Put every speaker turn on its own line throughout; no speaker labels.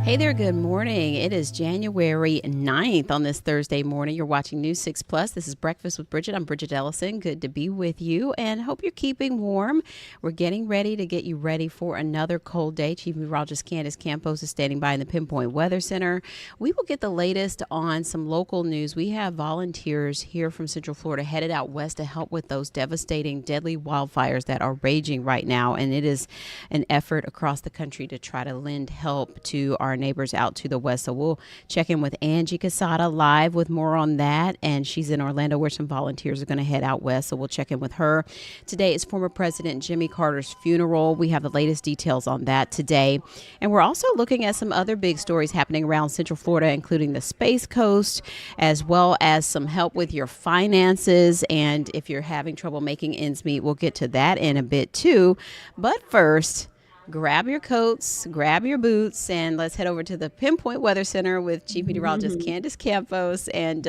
Hey there, good morning. It is January 9th on this Thursday morning. You're watching News 6 Plus. This is Breakfast with Bridgett. I'm Bridgett Ellison. Good to be with you and hope you're keeping warm. We're getting ready to get you ready for another cold day. Chief Meteorologist Candace Campos is standing by in the Pinpoint Weather Center. We will get the latest on some local news. We have volunteers here from Central Florida headed out west to help with those devastating, deadly wildfires that are raging right now. And it is an effort across the country to try to lend help to our neighbors out to the west. So we'll check in with Angie Casada live with more on that. And she's in Orlando where some volunteers are going to head out west. So we'll check in with her. Today is former President Jimmy Carter's funeral. We have the latest details on that today. And we're also looking at some other big stories happening around Central Florida, including the Space Coast, as well as some help with your finances. And if you're having trouble making ends meet, we'll get to that in a bit too. But first, grab your coats, grab your boots, and let's head over to the Pinpoint Weather Center with Chief Meteorologist Candace Campos. And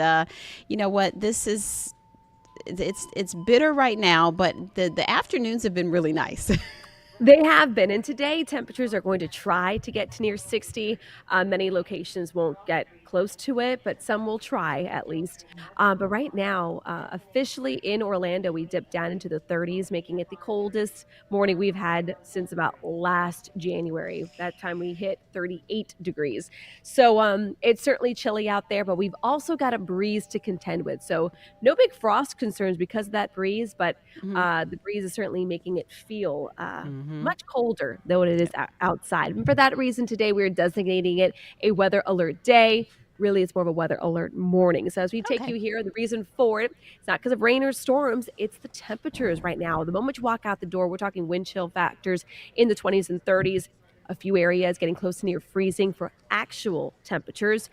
you know what? It's bitter right now, but the afternoons have been really nice.
They have been, and today temperatures are going to try to get to near 60. Many locations won't get close to it, but some will try at least. But right now, officially in Orlando, we dipped down into the 30s, making it the coldest morning we've had since about last January. That time we hit 38 degrees. So it's certainly chilly out there, but we've also got a breeze to contend with. So no big frost concerns because of that breeze, but the breeze is certainly making it feel much colder than what it is outside. And for that reason, today we're designating it a weather alert day. Really, it's more of a weather alert morning. So as we take you here, the reason for it, it's not because of rain or storms, it's the temperatures right now. The moment you walk out the door, we're talking wind chill factors in the 20s and 30s. A few areas getting close to near freezing for actual temperatures.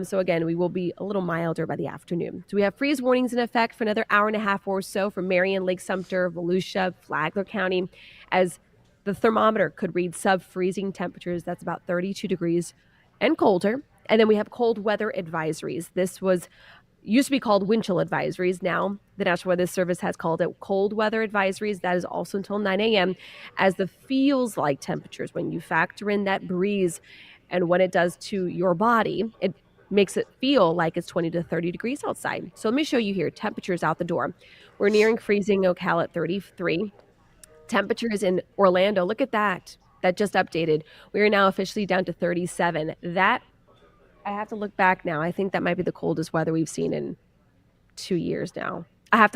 So again, we will be a little milder by the afternoon. So we have freeze warnings in effect for another hour and a half or so for Marion, Lake Sumter, Volusia, Flagler County, as the thermometer could read sub-freezing temperatures. That's about 32 degrees and colder. And then we have cold weather advisories. This used to be called wind chill advisories. Now the National Weather Service has called it cold weather advisories. That is also until 9 a.m. as the feels like temperatures, when you factor in that breeze and what it does to your body, it makes it feel like it's 20 to 30 degrees outside. So let me show you here, temperatures out the door. We're nearing freezing Ocala at 33. Temperatures in Orlando, look at that. That just updated. We are now officially down to 37. That, I have to look back now. I think that might be the coldest weather we've seen in 2 years now. I have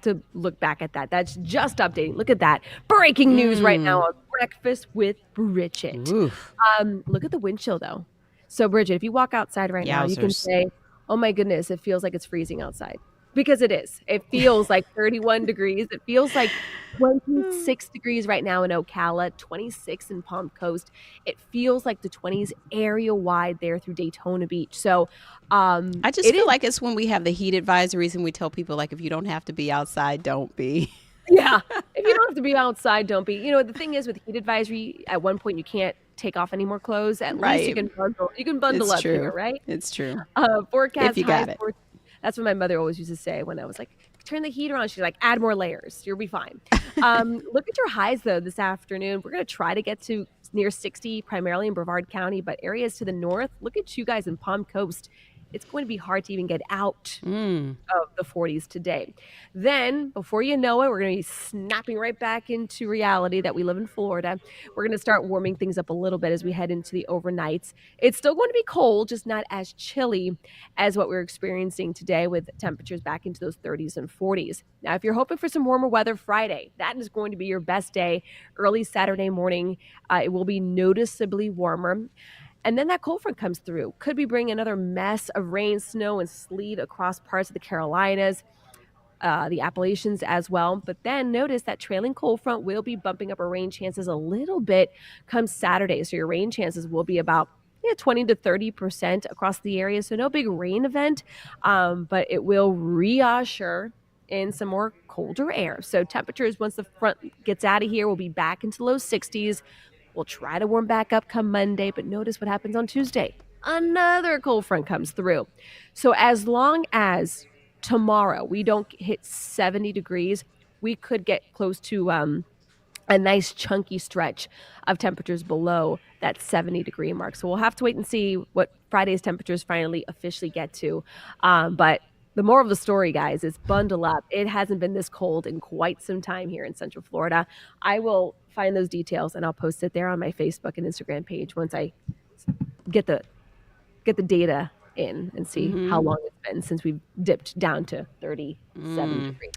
to look back at that. That's just updating. Look at that. Breaking news right now on Breakfast with Bridgett. Look at the wind chill though. So Bridgett, if you walk outside right now, you can say, oh my goodness, it feels like it's freezing outside. Because it is. It feels like 31 degrees. It feels like 26 degrees right now in Ocala, 26 in Palm Coast. It feels like the 20s area-wide there through Daytona Beach. So
I just feel like it's when we have the heat advisories and we tell people, like, if you don't have to be outside, don't be.
Yeah. If you don't have to be outside, don't be. You know, the thing is with heat advisory, at one point you can't take off any more clothes. At least you can bundle up here, right?
It's true.
Forecast
if you got it.
That's what my mother always used to say when I was like, turn the heater on. She's like, add more layers. You'll be fine. Look at your highs, though, this afternoon. We're going to try to get to near 60, primarily in Brevard County, but areas to the north, look at you guys in Palm Coast. It's going to be hard to even get out of the 40s today. Then, before you know it, we're going to be snapping right back into reality that we live in Florida. We're going to start warming things up a little bit as we head into the overnights. It's still going to be cold, just not as chilly as what we're experiencing today with temperatures back into those 30s and 40s. Now, if you're hoping for some warmer weather Friday, that is going to be your best day. Early Saturday morning, it will be noticeably warmer. And then that cold front comes through. Could be bringing another mess of rain, snow, and sleet across parts of the Carolinas, the Appalachians as well. But then notice that trailing cold front will be bumping up our rain chances a little bit come Saturday. So your rain chances will be about 20 to 30% across the area. So no big rain event, but it will reassure in some more colder air. So temperatures, once the front gets out of here, will be back into low 60s. We'll try to warm back up come Monday, but notice what happens on Tuesday. Another cold front comes through. So as long as tomorrow we don't hit 70 degrees, we could get close to a nice chunky stretch of temperatures below that 70-degree mark. So we'll have to wait and see what Friday's temperatures finally officially get to. But the moral of the story, guys, is bundle up. It hasn't been this cold in quite some time here in Central Florida. I will find those details and I'll post it there on my Facebook and Instagram page once I get the data in and see how long it's been since we've dipped down to 37 degrees.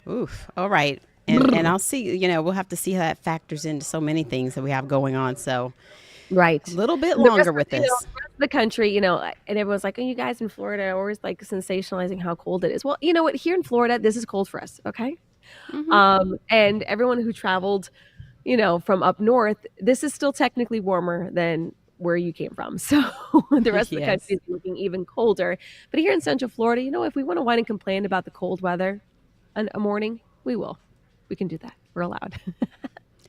Oof. All right. And I'll see, we'll have to see how that factors into so many things that we have going on. So
Right.
a little bit
And the rest
longer
of,
with
you know,
this.
the rest of the country, and everyone's like, "Oh, you guys in Florida are always like sensationalizing how cold it is." Well, you know what? Here in Florida, this is cold for us, okay?
Hmm.
And everyone who traveled, from up north, this is still technically warmer than where you came from. So the rest of the country
Yes.
is looking even colder. But here in Central Florida, if we want to whine and complain about the cold weather a morning, we will. We can do that. We're allowed.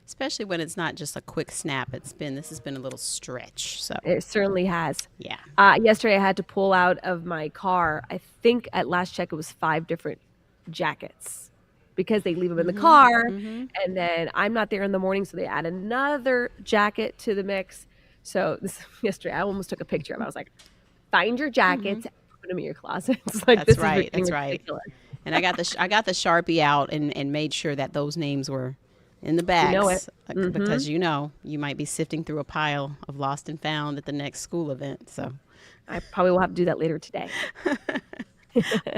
Especially when it's not just a quick snap. This has been a little stretch. So,
It certainly has.
yeah.
Yesterday, I had to pull out of my car. I think at last check, it was 5 different jackets because they leave them in the car. And then I'm not there in the morning, so they add another jacket to the mix. So yesterday, I almost took a picture of it. I was like, find your jackets, put them in your closets. Like,
That's
this is
right.
getting
That's right.
ridiculous.
And I got the Sharpie out and made sure that those names were in the
You know it.
bags because you might be sifting through a pile of lost and found at the next school event. So,
I probably will have to do that later today.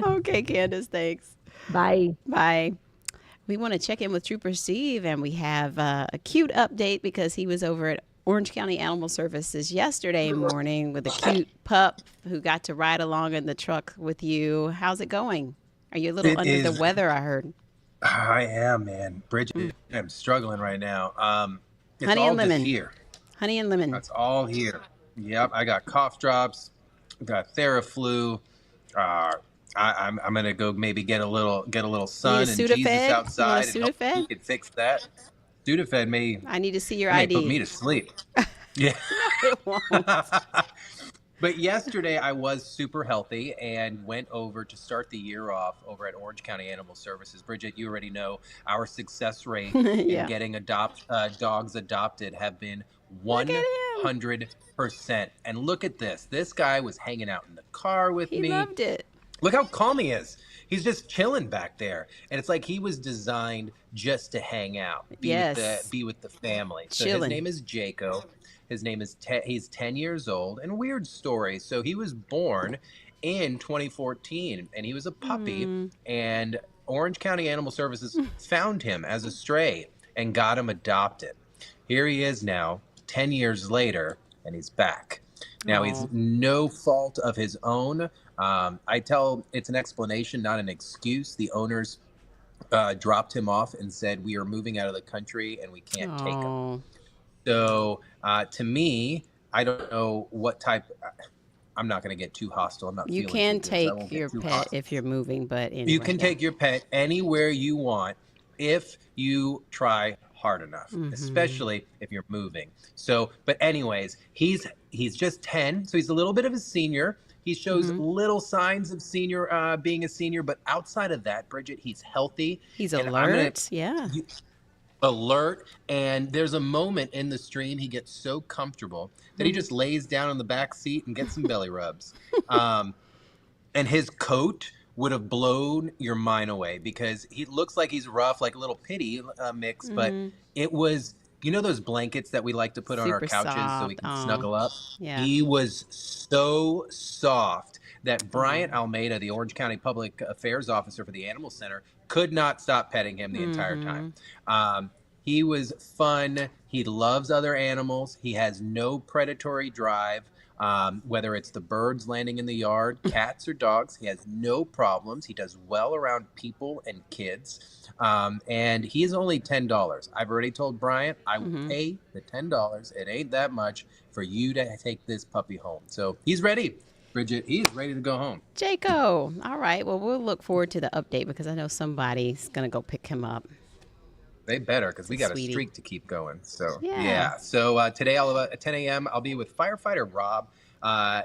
okay, Candace, thanks.
Bye.
Bye. We want to check in with Trooper Steve, and we have a cute update because he was over at Orange County Animal Services yesterday morning with a cute pup who got to ride along in the truck with you. How's it going? Are you a little
It
under the
is.
weather, I heard?
I am, man. Bridget, I'm struggling right now. It's
Honey
all
and
just
lemon.
here.
Honey and lemon.
That's all here. Yep, I got cough drops. Got Theraflu. Uh, I'm gonna go maybe get a little
You need a
sun and Jesus
Sudafed? You want a
outside and help he
Sudafed?
can fix that. Sudafed may
I need to see your
that may put me
ID.
to sleep. Yeah.
No, it won't.
But yesterday I was super healthy and went over to start the year off over at Orange County Animal Services. Bridget, you already know our success rate in
Yeah.
getting dogs adopted have been
Look at him.
100%. And look at this. This guy was hanging out in the car with
He
me.
loved it.
Look how calm he is. He's just chilling back there. And it's like he was designed just to hang out,
Yes.
be with the family. So his
Chilling.
name is Jaco. His name is he's 10 years old. And weird story. So he was born in 2014 and he was a puppy and Orange County Animal Services found him as a stray and got him adopted. Here he is now, 10 years later, and he's back. Now, he's
Oh.
no fault of his own. I tell it's an explanation, not an excuse. The owners dropped him off and said, "We are moving out of the country and we can't take him."
Oh.
So to me, I don't know what type. I'm not going to get too hostile. I'm not
You
feeling
can
too good, so I
take
won't get
your
too
pet
hostile.
if you're moving, but anyway.
You can
yeah.
take your pet anywhere you want if you try hard enough, especially if you're moving. So, but anyways, he's just 10, so he's a little bit of a senior. He shows little signs of being a senior, but outside of that, Bridget, he's healthy.
He's
And I'm gonna
alert. Yeah.
alert, and there's a moment in the stream he gets so comfortable that he just lays down in the back seat and gets some belly rubs. And his coat would have blown your mind away because he looks like he's rough, like a little pity mix, but it was, those blankets that we like to put on our
Super
couches so we
soft.
can
Oh.
snuggle up.
Yeah.
He was so soft that Bryant Almeida, the Orange County Public Affairs Officer for the Animal Center, could not stop petting him the entire time. He was fun. He loves other animals. He has no predatory drive. Whether it's the birds landing in the yard, cats or dogs, he has no problems. He does well around people and kids. And he is only $10. I've already told Bryant I will pay the $10. It ain't that much for you to take this puppy home. So he's ready. Bridget, he's ready to go home.
Jaco. All right. Well, we'll look forward to the update because I know somebody's going to go pick him up.
They better, because we got
Sweetie.
a streak to keep going. So
Yeah.
So today at 10 a.m. I'll be with firefighter Rob.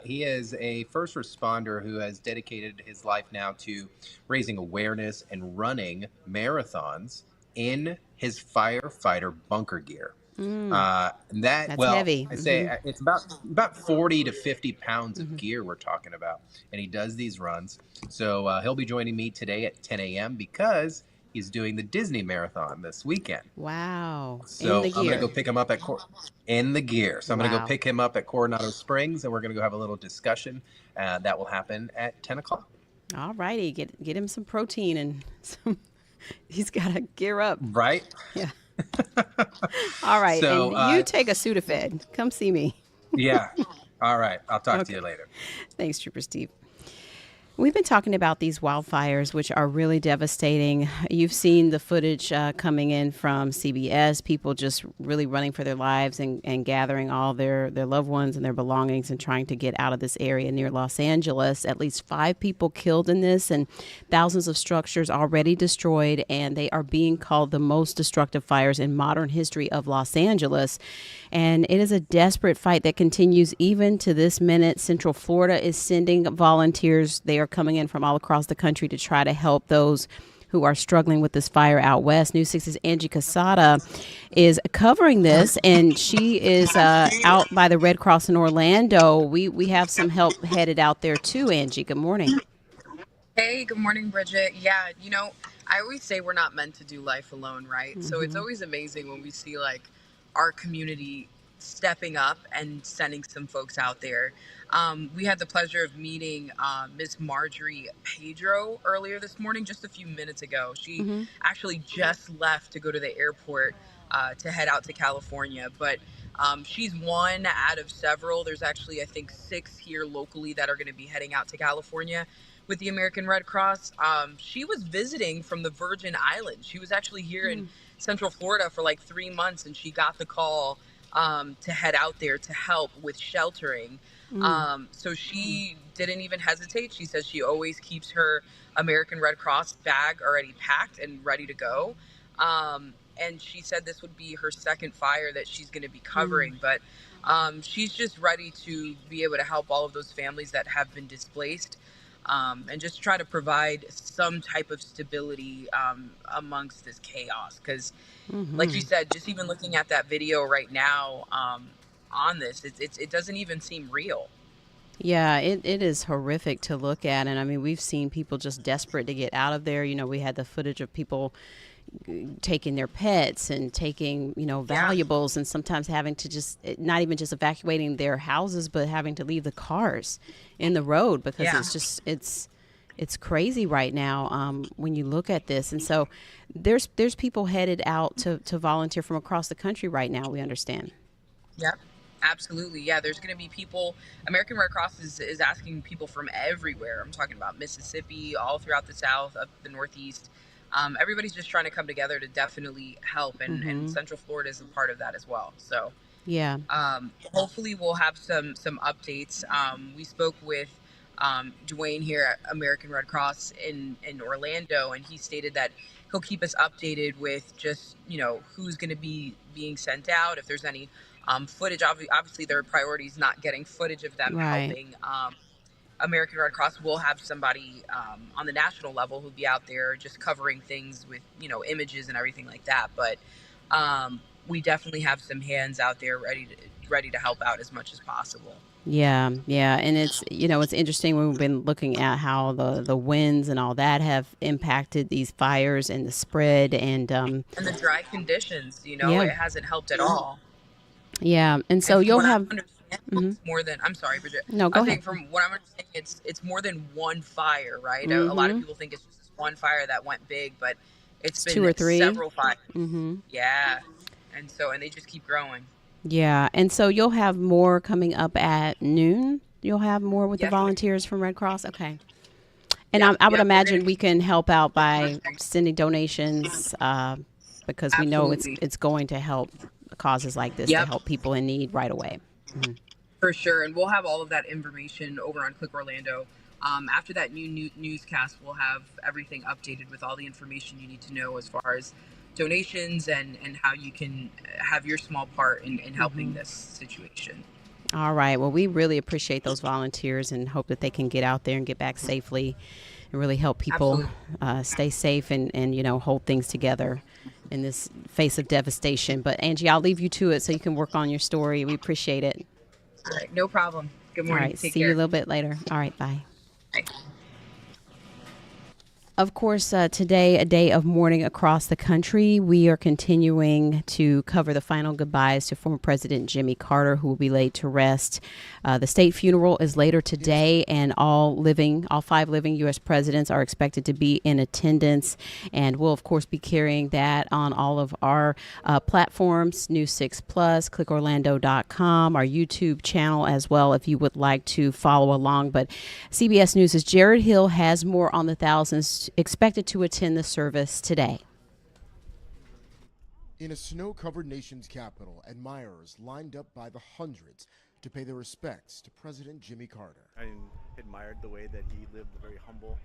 He is a first responder who has dedicated his life now to raising awareness and running marathons in his firefighter bunker gear.
That's heavy.
I say it's about 40 to 50 pounds of gear we're talking about, and he does these runs. So he'll be joining me today at 10 a.m. because he's doing the Disney Marathon this weekend.
Wow. In
So
the
I'm gonna
gear.
go pick him up in the gear. So I'm gonna go
Wow.
pick him up at Coronado Springs, and we're gonna go have a little discussion that will happen at 10 o'clock.
All righty. Get him some protein and some. He's got to gear up.
Right.
Yeah. All right.
So
And you take a Sudafed. Come see me.
yeah. All right. I'll talk to you
Okay.
later.
Thanks, Trooper Steve. We've been talking about these wildfires, which are really devastating. You've seen the footage coming in from CBS, people just really running for their lives and gathering all their loved ones and their belongings and trying to get out of this area near Los Angeles. At least 5 people killed in this and thousands of structures already destroyed, and they are being called the most destructive fires in modern history of Los Angeles. And it is a desperate fight that continues even to this minute. Central Florida is sending volunteers. They are coming in from all across the country to try to help those who are struggling with this fire out west. News 6's Angie Casada is covering this, and she is out by the Red Cross in Orlando. We have some help headed out there too, Angie. Good morning.
Hey, good morning, Bridget. Yeah, I always say we're not meant to do life alone, right? So it's always amazing when we see like our community stepping up and sending some folks out there. We had the pleasure of meeting Miss Marjorie Pedro earlier this morning, just a few minutes ago. She actually just left to go to the airport to head out to California, but she's one out of several. There's actually, I think, 6 here locally that are going to be heading out to California with the American Red Cross. She was visiting from the Virgin Islands. She was actually here in Central Florida for like 3 months, and she got the call to head out there to help with sheltering. So she didn't even hesitate. She says she always keeps her American Red Cross bag already packed and ready to go. And she said this would be her second fire that she's going to be covering, but she's just ready to be able to help all of those families that have been displaced, and just try to provide some type of stability amongst this chaos. Because, like you said, just even looking at that video right now on this, it doesn't even seem real.
Yeah, it is horrific to look at. And I mean, we've seen people just desperate to get out of there. We had the footage of people taking their pets and taking, valuables, and sometimes having to just not even just evacuating their houses, but having to leave the cars in the road because it's just it's crazy right now when you look at this. And so there's people headed out to volunteer from across the country right now, we understand.
Yep. Absolutely. Yeah, there's going to be people. American Red Cross is asking people from everywhere. I'm talking about Mississippi, all throughout the South, up the Northeast. Everybody's just trying to come together to definitely help, and Central Florida is a part of that as well. So
yeah,
hopefully we'll have some updates. We spoke with Dwayne here at American Red Cross in Orlando, and he stated that he'll keep us updated with just who's going to be being sent out, if there's any footage. Obviously their priority is not getting footage of them helping. American Red Cross will have somebody on the national level who'll be out there just covering things with, images and everything like that. But we definitely have some hands out there ready to help out as much as possible.
Yeah. And it's, it's interesting when we've been looking at how the winds and all that have impacted these fires and the spread and
the dry conditions, it hasn't helped at all.
Yeah. And so you'll have
more than, I'm sorry, Bridget.
No, go
I
ahead.
think from what I'm understanding, it's more than one fire, right? A lot of people think it's just this one fire that went big, but it's been
2 or 3
several fires. Yeah. And they just keep growing.
Yeah. And so you'll have more coming up at noon. You'll have more with the volunteers from Red Cross. Okay. And I would imagine we can help out by sending donations because we know it's going to help causes like this to help people in need right away.
For sure. And we'll have all of that information over on Click Orlando. After that new newscast, we'll have everything updated with all the information you need to know as far as donations and how you can have your small part in helping this situation.
All right. Well, we really appreciate those volunteers and hope that they can get out there and get back safely and really help people stay safe and hold things together in this face of devastation. But Angie, I'll leave you to it so you can work on your story. We appreciate it.
All right, no problem. Good
All
morning.
right,
Take
see you a
care.
little bit later. All right, bye.
Bye.
Of course, today, a day of mourning across the country. We are continuing to cover the final goodbyes to former President Jimmy Carter, who will be laid to rest. The state funeral is later today, and all 5 living U.S. presidents are expected to be in attendance. And we'll, of course, be carrying that on all of our platforms, News 6 Plus, clickorlando.com, our YouTube channel as well, if you would like to follow along. But CBS News' Jared Hill has more on the thousands expected to attend the service today.
In a snow-covered nation's capital, admirers lined up by the hundreds to pay their respects to President Jimmy Carter.
I admired the way that he lived a very humble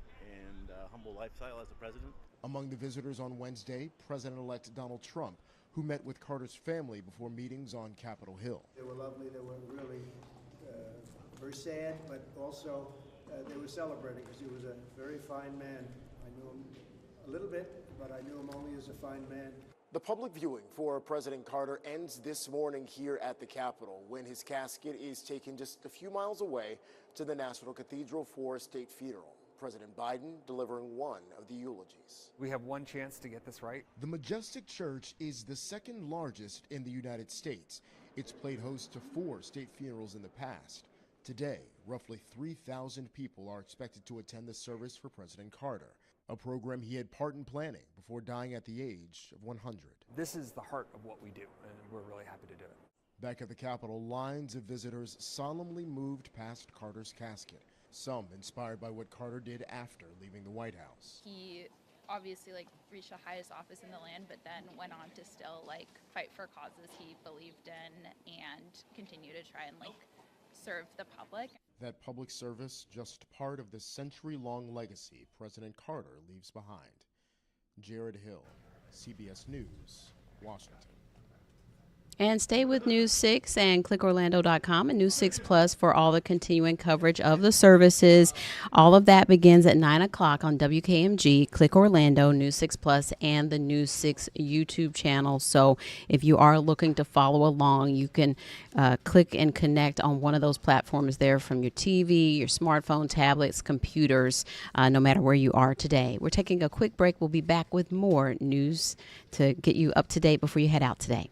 lifestyle as a president.
Among the visitors on Wednesday, President-elect Donald Trump, who met with Carter's family before meetings on Capitol Hill.
They were lovely. They were really very sad, but also they were celebrating because he was a very fine man. I knew him a little bit, but I knew him only as a fine man.
The public viewing for President Carter ends this morning here at the Capitol when his casket is taken just a few miles away to the National Cathedral for a state funeral. President Biden delivering one of the eulogies.
We have one chance to get this right.
The Majestic Church is the second largest in the United States. It's played host to 4 state funerals in the past. Today, roughly 3,000 people are expected to attend the service for President Carter, a program he had part in planning before dying at the age of 100.
This is the heart of what we do, and we're really happy to do it.
Back at the Capitol, lines of visitors solemnly moved past Carter's casket, some inspired by what Carter did after leaving the White House.
He obviously reached the highest office in the land, but then went on to still fight for causes he believed in and continue to try and serve the public.
That public service just part of the century-long legacy President Carter leaves behind. Jared Hill, CBS News, Washington.
And stay with News 6 and clickorlando.com and News 6 Plus for all the continuing coverage of the services. All of that begins at 9 o'clock on WKMG, Click Orlando, News 6 Plus, and the News 6 YouTube channel. So if you are looking to follow along, you can click and connect on one of those platforms there from your TV, your smartphone, tablets, computers, no matter where you are today. We're taking a quick break. We'll be back with more news to get you up to date before you head out today.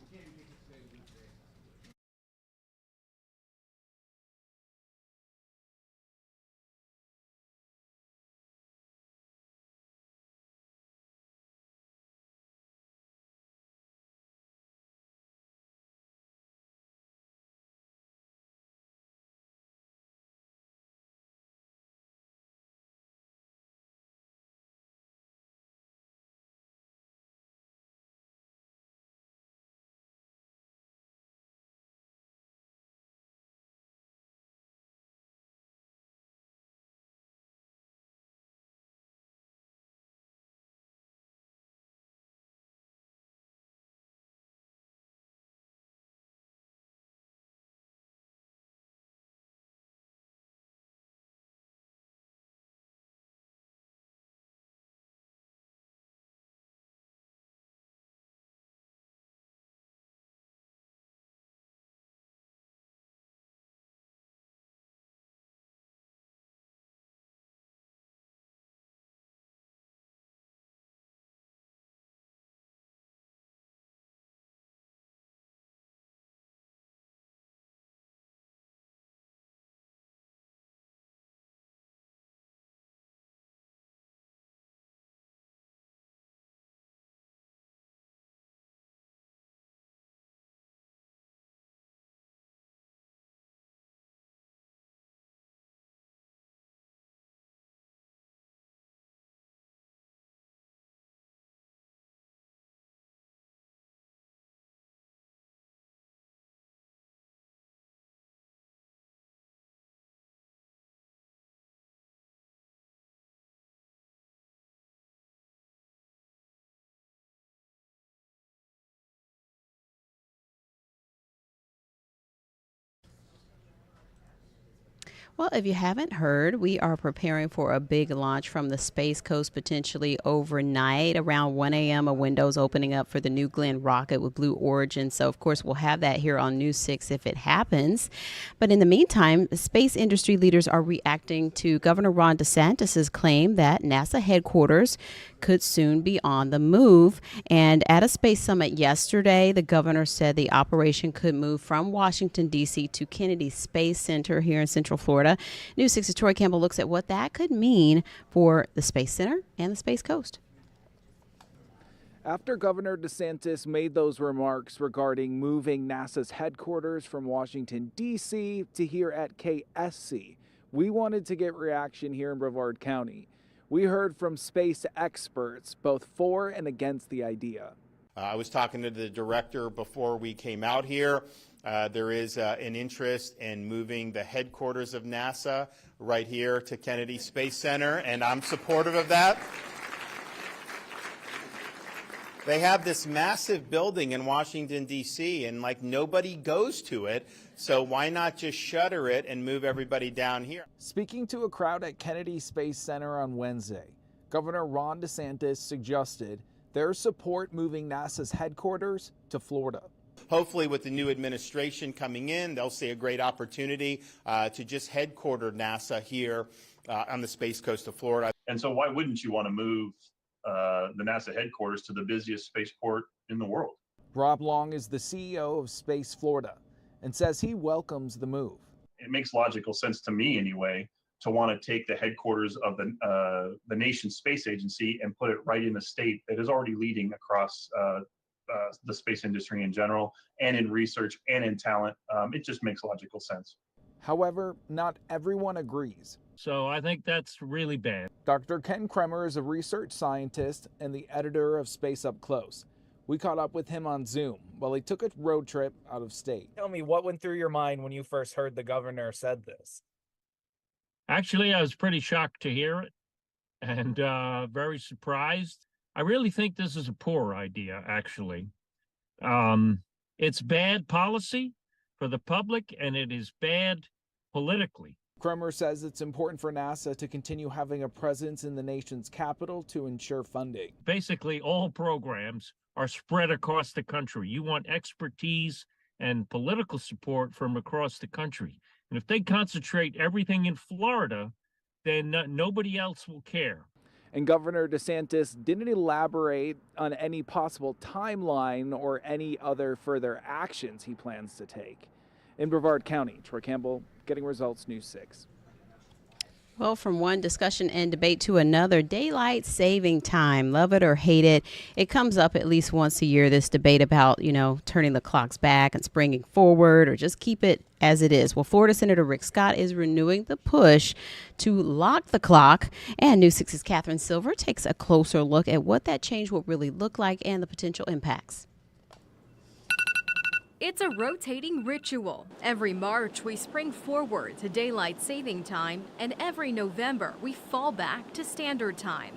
Well, if you haven't heard, we are preparing for a big launch from the Space Coast potentially overnight. Around 1 a.m., a window's opening up for the New Glenn rocket with Blue Origin. So, of course, we'll have that here on News 6 if it happens. But in the meantime, space industry leaders are reacting to Governor Ron DeSantis' claim that NASA headquarters could soon be on the move. And at a space summit yesterday, the governor said the operation could move from Washington, D.C. to Kennedy Space Center here in Central Florida. News 6's Troy Campbell looks at what that could mean for the Space Center and the Space Coast.
After Governor DeSantis made those remarks regarding moving NASA's headquarters from Washington, D.C. to here at KSC, we wanted to get reaction here in Brevard County. We heard from space experts, both for and against the idea.
I was talking to the director before we came out here. There is an interest in moving the headquarters of NASA right here to Kennedy Space Center, and I'm supportive of that. They have this massive building in Washington, D.C., and like nobody goes to it, so why not just shutter it and move everybody down here?
Speaking to a crowd at Kennedy Space Center on Wednesday, Governor Ron DeSantis suggested their support moving NASA's headquarters to Florida.
Hopefully with the new administration coming in, they'll see a great opportunity to just headquarter NASA here on the Space Coast of Florida.
And so why wouldn't you want to move the NASA headquarters to the busiest spaceport in the world?
Rob Long is the CEO of Space Florida and says he welcomes the move.
It makes logical sense to me anyway to want to take the headquarters of the nation's space agency and put it right in a state that is already leading across the space industry in general, and in research and in talent. It just makes logical sense.
However, not everyone agrees.
So I think that's really bad.
Dr. Ken Kremer is a research scientist and the editor of Space Up Close. We caught up with him on Zoom while he took a road trip out of state.
Tell me, what went through your mind when you first heard the governor said this?
Actually, I was pretty shocked to hear it and very surprised. I really think this is a poor idea, actually. It's bad policy for the public, and it is bad politically.
Kremer says it's important for NASA to continue having a presence in the nation's capital to ensure funding.
Basically, all programs are spread across the country. You want expertise and political support from across the country. And if they concentrate everything in Florida, then nobody else will care.
And Governor DeSantis didn't elaborate on any possible timeline or any other further actions he plans to take. In Brevard County, Troy Campbell, Getting Results, News 6.
Well, from one discussion and debate to another, daylight saving time, love it or hate it, it comes up at least once a year, this debate about, turning the clocks back and springing forward or just keep it as it is. Well, Florida Senator Rick Scott is renewing the push to lock the clock. And News 6's Catherine Silver takes a closer look at what that change will really look like and the potential impacts.
It's a rotating ritual. Every March, we spring forward to daylight saving time, and every November, we fall back to standard time.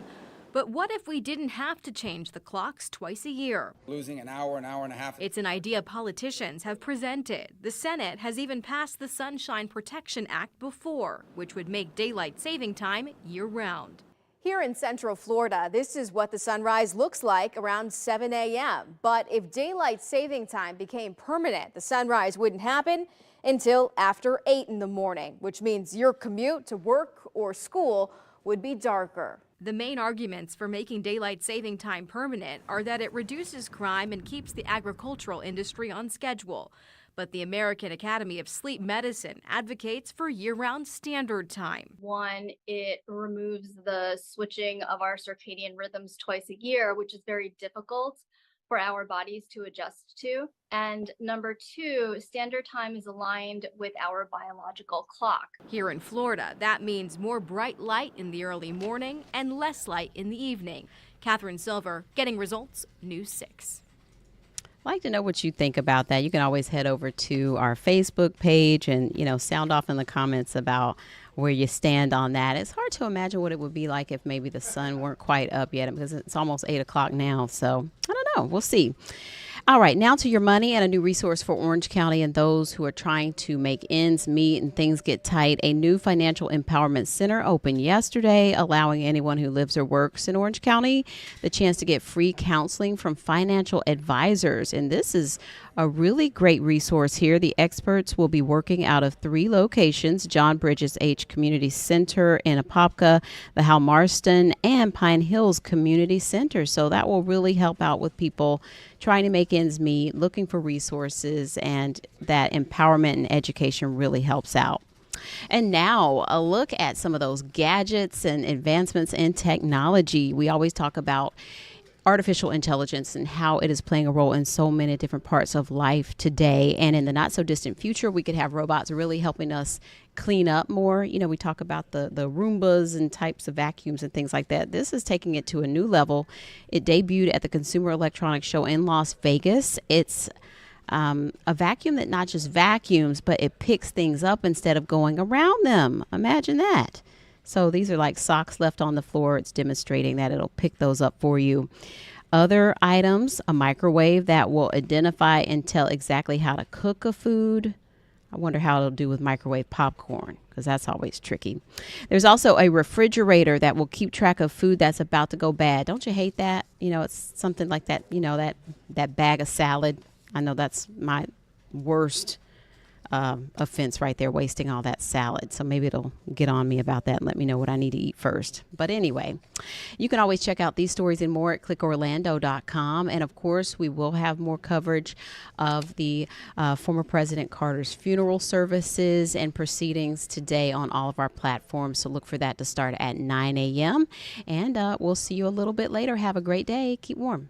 But what if we didn't have to change the clocks twice a year?
Losing an hour and a half.
It's an idea politicians have presented. The Senate has even passed the Sunshine Protection Act before, which would make daylight saving time year-round.
Here in Central Florida, this is what the sunrise looks like around 7 a.m. But if daylight saving time became permanent, the sunrise wouldn't happen until after 8 in the morning, which means your commute to work or school would be darker.
The main arguments for making daylight saving time permanent are that it reduces crime and keeps the agricultural industry on schedule. But the American Academy of Sleep Medicine advocates for year-round standard time.
One, it removes the switching of our circadian rhythms twice a year, which is very difficult for our bodies to adjust to. And number two, standard time is aligned with our biological clock.
Here in Florida, that means more bright light in the early morning and less light in the evening. Catherine Silver, Getting Results, News 6.
I'd like to know what you think about that. You can always head over to our Facebook page and, sound off in the comments about where you stand on that. It's hard to imagine what it would be like if maybe the sun weren't quite up yet, because it's almost 8 o'clock now. So I don't know. We'll see. All right, now to your money and a new resource for Orange County and those who are trying to make ends meet and things get tight. A new financial empowerment center opened yesterday, allowing anyone who lives or works in Orange County the chance to get free counseling from financial advisors. And this is a really great resource here. The experts will be working out of 3 locations: John Bridges H Community Center in Apopka, the Hal Marston, and Pine Hills Community Center. So that will really help out with people trying to make ends meet, looking for resources, and that empowerment and education really helps out. And now a look at some of those gadgets and advancements in technology. We always talk about artificial intelligence and how it is playing a role in so many different parts of life today. And in the not so distant future, we could have robots really helping us clean up more. You know, we talk about the Roombas and types of vacuums and things like that. This is taking it to a new level. It debuted at the Consumer Electronics Show in Las Vegas. It's a vacuum that not just vacuums, but it picks things up instead of going around them. Imagine that. So these are like socks left on the floor. It's demonstrating that it'll pick those up for you. Other items, a microwave that will identify and tell exactly how to cook a food. I wonder how it'll do with microwave popcorn, because that's always tricky. There's also a refrigerator that will keep track of food that's about to go bad. Don't you hate that? You know, it's something like that, you know, that bag of salad. I know that's my worst offense right there, wasting all that salad. So maybe it'll get on me about that and let me know what I need to eat first. But anyway, you can always check out these stories and more at clickorlando.com. And of course, we will have more coverage of the former President Carter's funeral services and proceedings today on all of our platforms. So look for that to start at 9 a.m. And we'll see you a little bit later. Have a great day. Keep warm.